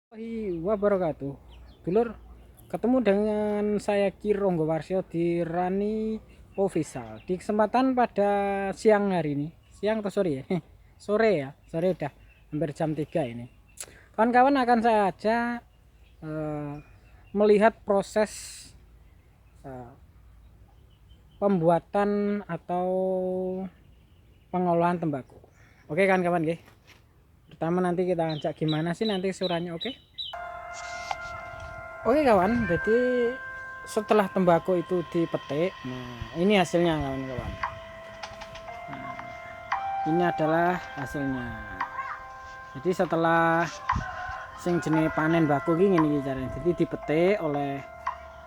Warahmatullahi wabarakatuh. Dulur, ketemu dengan saya Kironggo Warsyo di Rani Official. Di kesempatan pada siang hari ini, siang atau sore ya? Sore ya, sore udah hampir jam 3 ini. Kawan-kawan akan saya ajak melihat proses eh, pembuatan atau pengolahan tembakau. Oke kan kawan, nggih? Pertama nanti kita ajak gimana sih nanti suratnya, oke? Oke kawan, jadi setelah tembakau itu dipetik, nah ini hasilnya kawan-kawan. Nah, ini adalah hasilnya. Jadi setelah sing jenis panen bako ini caranya. Jadi dipetik oleh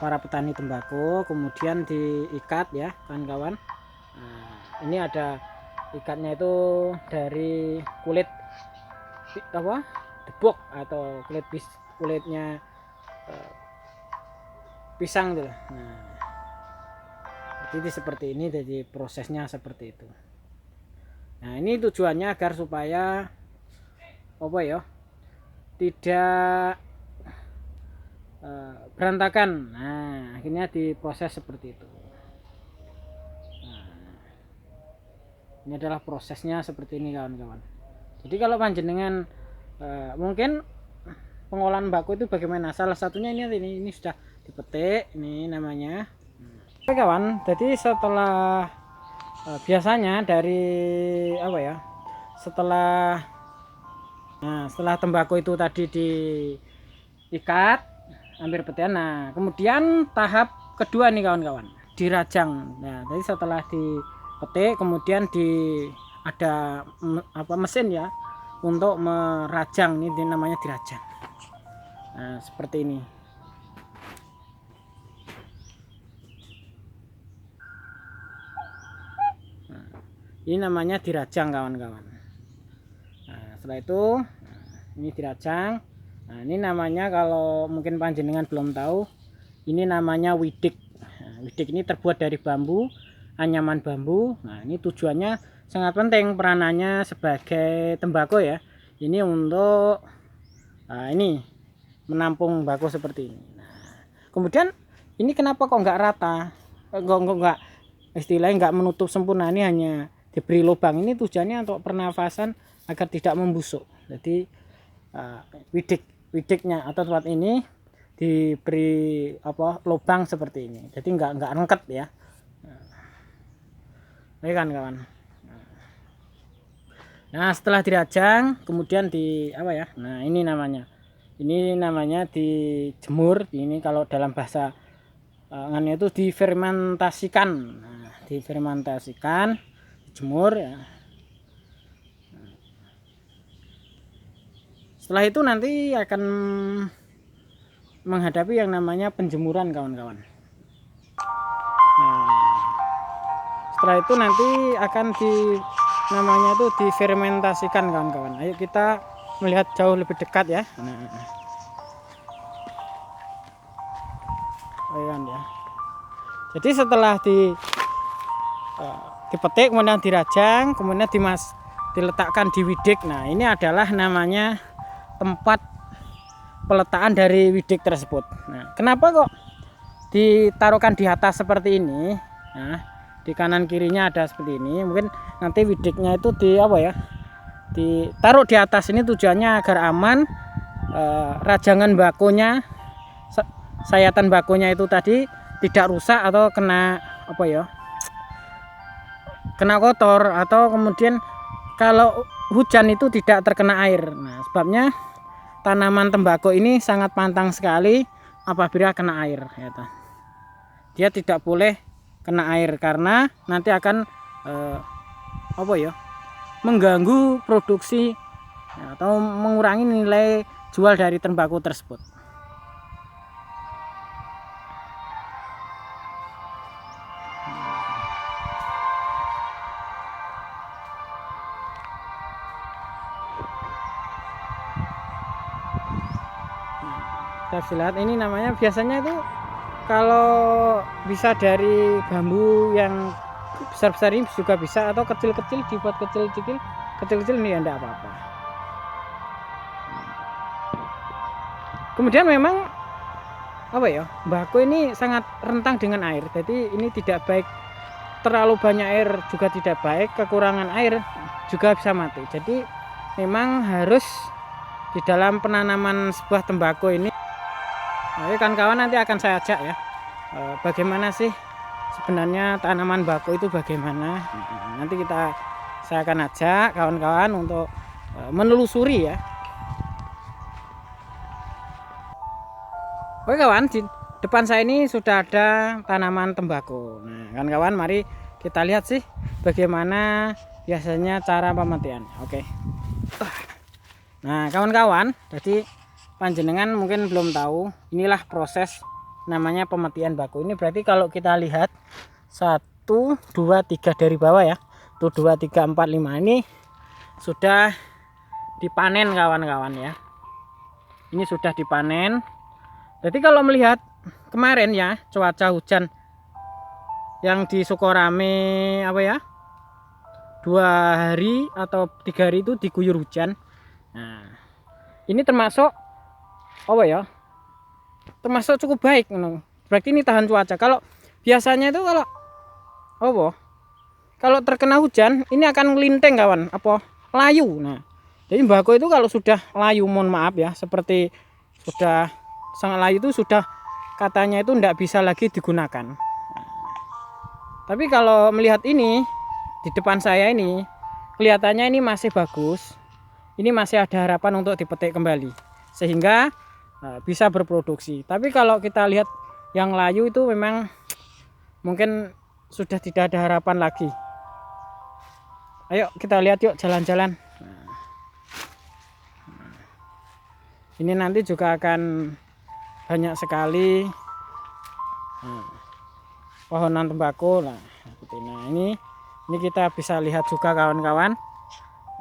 para petani tembakau, kemudian diikat ya kawan-kawan. Nah, ini ada ikatnya itu dari kulit apa? Debok atau kulitnya pisang tuh. Nah, jadi seperti ini, jadi prosesnya seperti itu. Nah, ini tujuannya agar supaya apa ya, tidak berantakan. Nah, akhirnya diproses seperti itu. Nah, ini adalah prosesnya seperti ini kawan-kawan. Jadi kalau panjenengan mungkin pengolahan bako itu bagaimana? Salah satunya ini sudah dipetik, ini namanya. Oke kawan, jadi setelah biasanya dari apa ya? Setelah tembakau itu tadi diikat, hampir petian. Nah, kemudian tahap kedua nih kawan-kawan, dirajang. Nah, jadi setelah dipetik, kemudian ada mesin ya untuk merajang. Ini namanya dirajang. Nah, seperti ini. Nah, ini namanya dirajang kawan-kawan. Nah, setelah itu ini dirajang. Nah, ini namanya, kalau mungkin panjenengan belum tahu, ini namanya widik. Nah, widik ini terbuat dari bambu, anyaman bambu. Nah, ini tujuannya sangat penting, peranannya sebagai tembakau ya. Ini untuk ini menampung bako seperti ini. Nah, kemudian ini kenapa kok nggak rata, nggak istilahnya nggak menutup sempurna, ini hanya diberi lubang. Ini tujuannya untuk pernafasan agar tidak membusuk. Jadi widiknya atau tempat ini diberi lubang seperti ini, jadi nggak rengket ya. Ini kan kawan. Nah, setelah dirajang kemudian nah ini namanya dijemur. Ini kalau dalam bahasa itu difermentasikan. Nah, difermentasikan, dijemur ya. Setelah itu nanti akan menghadapi yang namanya penjemuran kawan-kawan. Nah, setelah itu nanti akan namanya itu difermentasikan kawan-kawan. Ayo kita melihat jauh lebih dekat ya. Nah, ya. Jadi setelah dipetik, kemudian dirajang, kemudian diletakkan di widik. Nah, ini adalah namanya tempat peletaan dari widik tersebut. Nah, kenapa kok ditaruhkan di atas seperti ini? Nah, di kanan kirinya ada seperti ini. Mungkin nanti widiknya itu ditaruh di atas ini tujuannya agar aman. Rajangan bakonya, sayatan bakonya itu tadi tidak rusak atau kena kena kotor, atau kemudian kalau hujan itu tidak terkena air. Nah, sebabnya tanaman tembakau ini sangat pantang sekali apabila kena air ya. Dia tidak boleh kena air karena nanti akan mengganggu produksi atau mengurangi nilai jual dari tembakau tersebut. Kita lihat, ini namanya biasanya itu kalau bisa dari bambu yang besar-besar ini juga bisa, atau kecil-kecil dibuat kecil-kecil ini ya, enggak apa-apa. Kemudian memang apa ya, mbako ini sangat rentang dengan air, jadi ini tidak baik, terlalu banyak air juga tidak baik, kekurangan air juga bisa mati. Jadi memang harus di dalam penanaman sebuah tembakau ini, nah, kawan-kawan nanti akan saya ajak ya, bagaimana sih sebenarnya tanaman mbako itu bagaimana. Nanti saya akan ajak kawan-kawan untuk menelusuri ya. Oke kawan, di depan saya ini sudah ada tanaman tembakau. Nah kawan-kawan, mari kita lihat sih bagaimana biasanya cara pemetian. Oke. Nah kawan-kawan, jadi panjenengan mungkin belum tahu, inilah proses namanya pemetian mbako. Ini berarti kalau kita lihat 1, 2, 3 dari bawah ya, tuh 2, 3, 4, 5 ini sudah dipanen kawan-kawan ya. Ini sudah dipanen. Jadi kalau melihat kemarin ya, cuaca hujan yang di Sukorame apa ya, 2 hari atau 3 hari itu diguyur hujan. Nah ini termasuk apa ya, termasuk cukup baik, berarti ini tahan cuaca. Kalau biasanya itu kalau terkena hujan ini akan ngelinteng kawan, layu. Nah jadi mbako itu kalau sudah layu, mohon maaf ya, seperti sudah sangat layu itu sudah katanya itu tidak bisa lagi digunakan. Tapi kalau melihat ini di depan saya ini, kelihatannya ini masih bagus, ini masih ada harapan untuk dipetik kembali sehingga bisa berproduksi. Tapi kalau kita lihat yang layu itu memang mungkin sudah tidak ada harapan lagi. Ayo kita lihat yuk, jalan-jalan. Ini nanti juga akan banyak sekali pohonan tembakau. Nah ini kita bisa lihat juga kawan-kawan.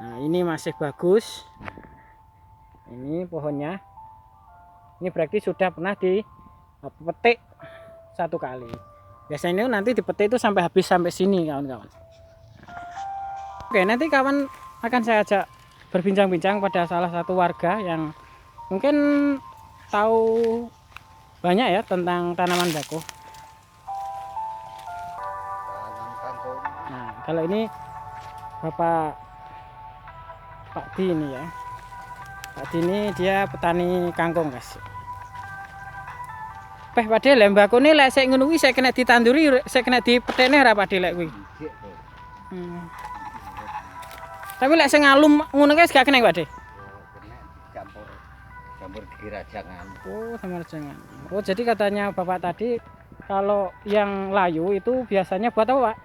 Nah ini masih bagus, ini pohonnya, ini berarti sudah pernah dipetik 1 kali. Biasanya nanti dipetik itu sampai habis, sampai sini kawan-kawan. Oke, nanti kawan akan saya ajak berbincang-bincang pada salah satu warga yang mungkin tahu banyak ya tentang tanaman mbako. Nah kalau ini Bapak Pak Di ini ya, Pak Di ini dia petani kangkung guys. Pak De, lek mbako ini lek saya ngono kuwi saya kena ditanduri, saya kena dipetekne ora Pak De lek kuwi. Tapi lek sing ngalum ngono guys gak kena Pak De. Campur dirajangan. Oh, sama rajangan. Oh, jadi katanya Bapak tadi kalau yang layu itu biasanya buat apa, Pak?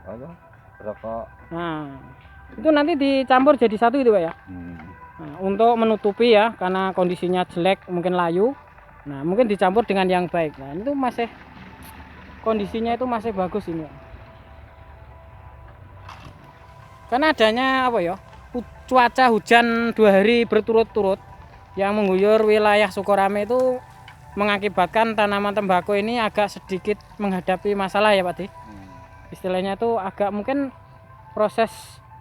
Buat rokok. Nah, itu nanti dicampur jadi satu itu, Pak ya? Nah, untuk menutupi ya, karena kondisinya jelek, mungkin layu. Nah, mungkin dicampur dengan yang baik. Nah, itu masih kondisinya itu masih bagus ini. Karena adanya apa ya? Cuaca hujan 2 hari berturut-turut yang mengguyur wilayah Sukorame itu mengakibatkan tanaman tembakau ini agak sedikit menghadapi masalah ya Pak Di. Istilahnya itu agak mungkin proses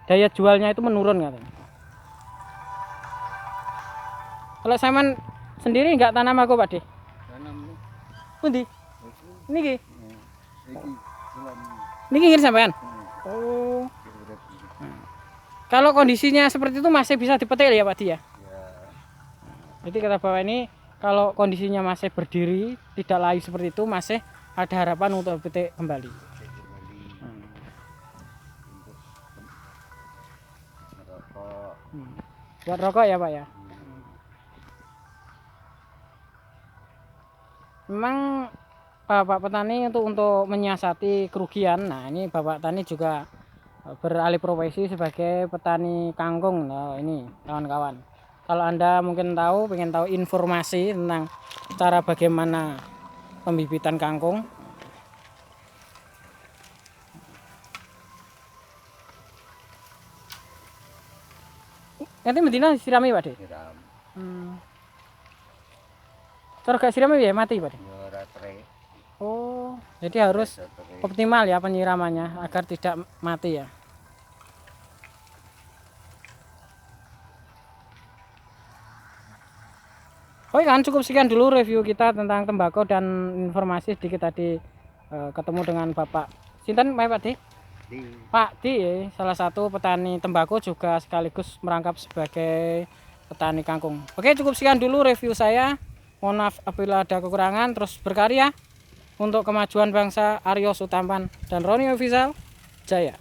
daya jualnya itu menurun katanya. Kalau Saman sendiri nggak tanam aku Pak Di? Tanam. Pundi? Niki. Niki ngene sampean. Oh. Kalau kondisinya seperti itu masih bisa dipetik ya Pak Di ya? Jadi kata Bapak ini kalau kondisinya masih berdiri, tidak layu seperti itu, masih ada harapan untuk petik kembali. Buat rokok ya Pak ya. Memang Bapak petani untuk menyiasati kerugian. Nah ini Bapak Tani juga beralih profesi sebagai petani kangkung. Nah ini kawan-kawan. Kalau Anda mungkin pengen tahu informasi tentang cara bagaimana pembibitan kangkung. Nanti medina sirami Pak De? Siram. Cara gak sirami ya mati Pak De? Ora tre. Oh, jadi harus optimal ya penyiramannya agar tidak mati ya. Oke kan, cukup sekian dulu review kita tentang tembakau dan informasi sedikit tadi ketemu dengan Bapak Sinten Pak Di? Pak Di, salah satu petani tembakau juga sekaligus merangkap sebagai petani kangkung. Oke, cukup sekian dulu review saya. Mohon maaf apabila ada kekurangan. Terus berkarya untuk kemajuan bangsa. Aryo Sutampan dan Roni Official Jaya.